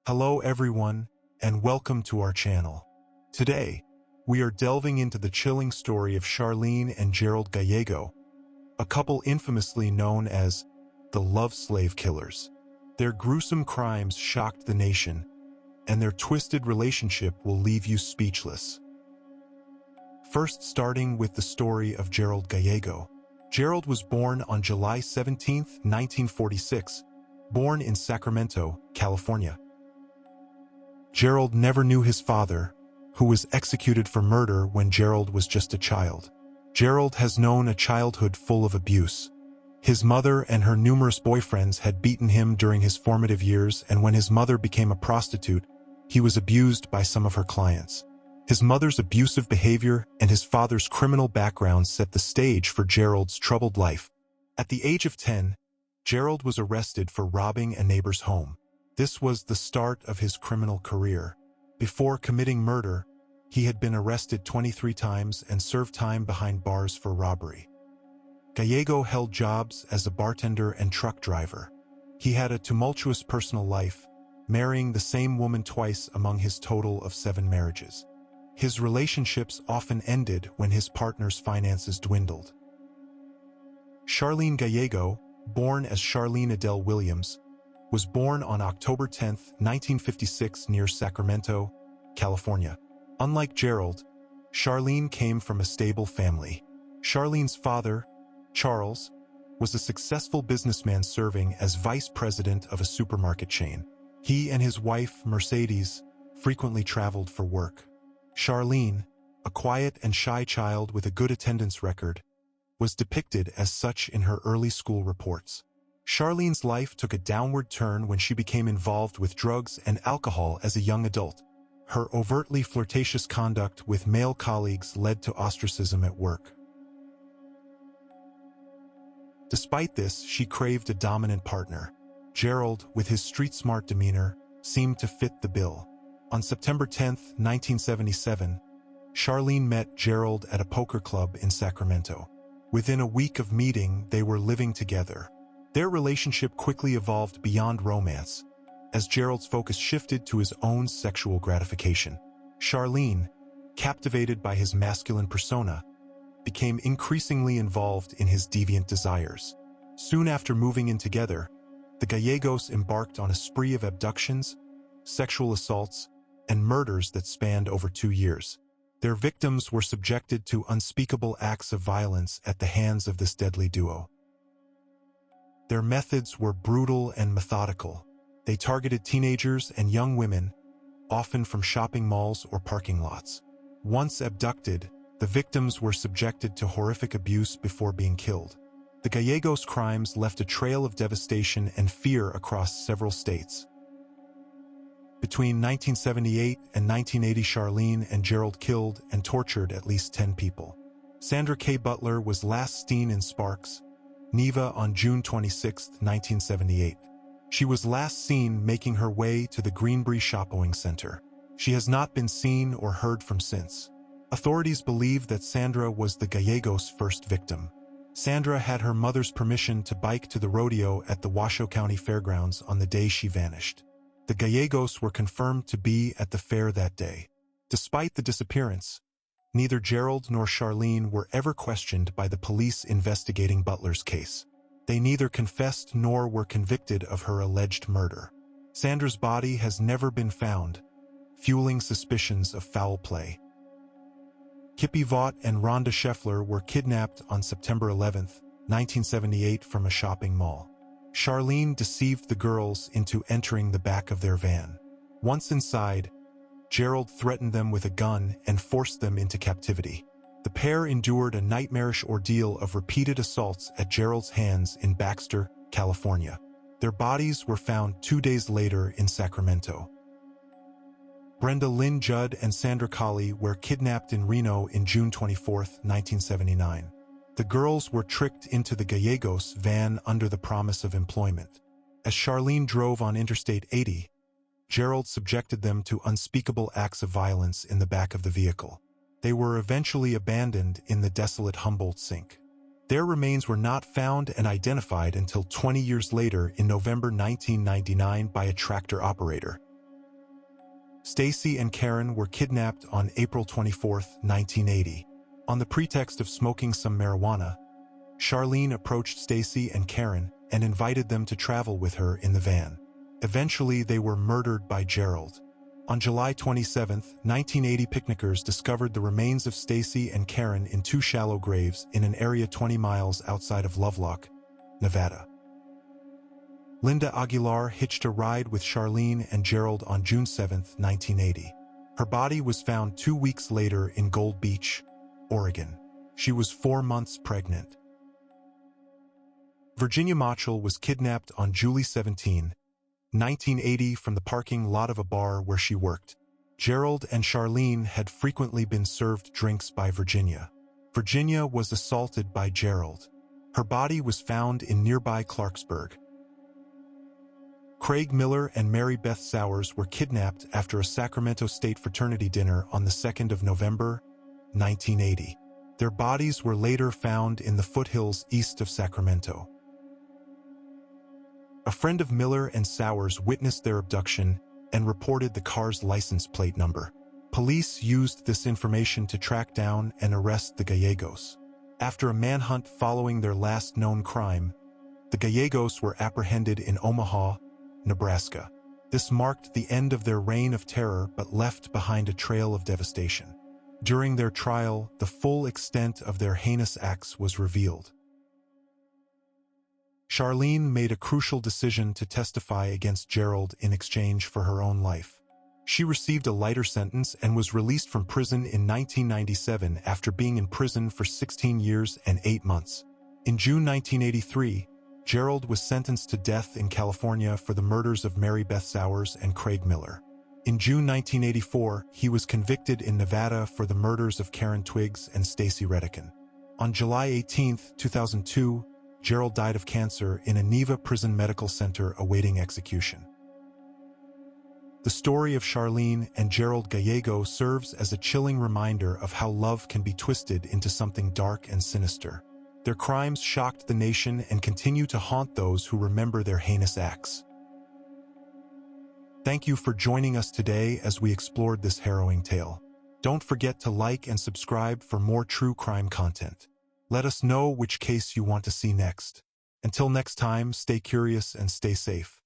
Hello everyone, and welcome to our channel. Today, we are delving into the chilling story of Charlene and Gerald Gallego, a couple infamously known as the Love Slave Killers. Their gruesome crimes shocked the nation, and their twisted relationship will leave you speechless. First, starting with the story of Gerald Gallego. Gerald was born on July 17, 1946, born in Sacramento, California. Gerald never knew his father, who was executed for murder when Gerald was just a child. Gerald has known a childhood full of abuse. His mother and her numerous boyfriends had beaten him during his formative years, and when his mother became a prostitute, he was abused by some of her clients. His mother's abusive behavior and his father's criminal background set the stage for Gerald's troubled life. At the age of 10, Gerald was arrested for robbing a neighbor's home. This was the start of his criminal career. Before committing murder, he had been arrested 23 times and served time behind bars for robbery. Gallego held jobs as a bartender and truck driver. He had a tumultuous personal life, marrying the same woman twice among his total of 7 marriages. His relationships often ended when his partner's finances dwindled. Charlene Gallego, born as Charlene Adele Williams, was born on October 10, 1956 near Sacramento, California. Unlike Gerald, Charlene came from a stable family. Charlene's father, Charles, was a successful businessman serving as vice president of a supermarket chain. He and his wife, Mercedes, frequently traveled for work. Charlene, a quiet and shy child with a good attendance record, was depicted as such in her early school reports. Charlene's life took a downward turn when she became involved with drugs and alcohol as a young adult. Her overtly flirtatious conduct with male colleagues led to ostracism at work. Despite this, she craved a dominant partner. Gerald, with his street-smart demeanor, seemed to fit the bill. On September 10, 1977, Charlene met Gerald at a poker club in Sacramento. Within a week of meeting, they were living together. Their relationship quickly evolved beyond romance, as Gerald's focus shifted to his own sexual gratification. Charlene, captivated by his masculine persona, became increasingly involved in his deviant desires. Soon after moving in together, the Gallegos embarked on a spree of abductions, sexual assaults, and murders that spanned over 2 years. Their victims were subjected to unspeakable acts of violence at the hands of this deadly duo. Their methods were brutal and methodical. They targeted teenagers and young women, often from shopping malls or parking lots. Once abducted, the victims were subjected to horrific abuse before being killed. The Gallegos' crimes left a trail of devastation and fear across several states. Between 1978 and 1980, Charlene and Gerald killed and tortured at least 10 people. Sandra K. Butler was last seen in Sparks, Neva on June 26, 1978. She was last seen making her way to the Greenbury Shopping Center. She has not been seen or heard from since. Authorities believe that Sandra was the Gallegos' first victim. Sandra had her mother's permission to bike to the rodeo at the Washoe County Fairgrounds on the day she vanished. The Gallegos were confirmed to be at the fair that day. Despite the disappearance, neither Gerald nor Charlene were ever questioned by the police investigating Butler's case. They neither confessed nor were convicted of her alleged murder. Sandra's body has never been found, fueling suspicions of foul play. Kippy Vaught and Rhonda Scheffler were kidnapped on September 11, 1978 from a shopping mall. Charlene deceived the girls into entering the back of their van. Once inside, Gerald threatened them with a gun and forced them into captivity. The pair endured a nightmarish ordeal of repeated assaults at Gerald's hands in Baxter, California. Their bodies were found 2 days later in Sacramento. Brenda Lynn Judd and Sandra Colley were kidnapped in Reno in June 24, 1979. The girls were tricked into the Gallegos' van under the promise of employment. As Charlene drove on Interstate 80, Gerald subjected them to unspeakable acts of violence in the back of the vehicle. They were eventually abandoned in the desolate Humboldt Sink. Their remains were not found and identified until 20 years later in November 1999 by a tractor operator. Stacy and Karen were kidnapped on April 24, 1980. On the pretext of smoking some marijuana, Charlene approached Stacy and Karen and invited them to travel with her in the van. Eventually, they were murdered by Gerald. On July 27, 1980, picnickers discovered the remains of Stacy and Karen in two shallow graves in an area 20 miles outside of Lovelock, Nevada. Linda Aguilar hitched a ride with Charlene and Gerald on June 7, 1980. Her body was found 2 weeks later in Gold Beach, Oregon. She was 4 months pregnant. Virginia Machel was kidnapped on July 17, 1980 from the parking lot of a bar where she worked. Gerald and Charlene had frequently been served drinks by Virginia. Virginia was assaulted by Gerald. Her body was found in nearby Clarksburg. Craig Miller and Mary Beth Sowers were kidnapped after a Sacramento State fraternity dinner on the 2nd of November, 1980. Their bodies were later found in the foothills east of Sacramento. A friend of Miller and Sowers witnessed their abduction and reported the car's license plate number. Police used this information to track down and arrest the Gallegos. After a manhunt following their last known crime, the Gallegos were apprehended in Omaha, Nebraska. This marked the end of their reign of terror but left behind a trail of devastation. During their trial, the full extent of their heinous acts was revealed. Charlene made a crucial decision to testify against Gerald in exchange for her own life. She received a lighter sentence and was released from prison in 1997 after being in prison for 16 years and 8 months. In June 1983, Gerald was sentenced to death in California for the murders of Mary Beth Sowers and Craig Miller. In June 1984, he was convicted in Nevada for the murders of Karen Twiggs and Stacy Redican. On July 18, 2002, Gerald died of cancer in a Neva Prison Medical Center awaiting execution. The story of Charlene and Gerald Gallego serves as a chilling reminder of how love can be twisted into something dark and sinister. Their crimes shocked the nation and continue to haunt those who remember their heinous acts. Thank you for joining us today as we explored this harrowing tale. Don't forget to like and subscribe for more true crime content. Let us know which case you want to see next. Until next time, stay curious and stay safe.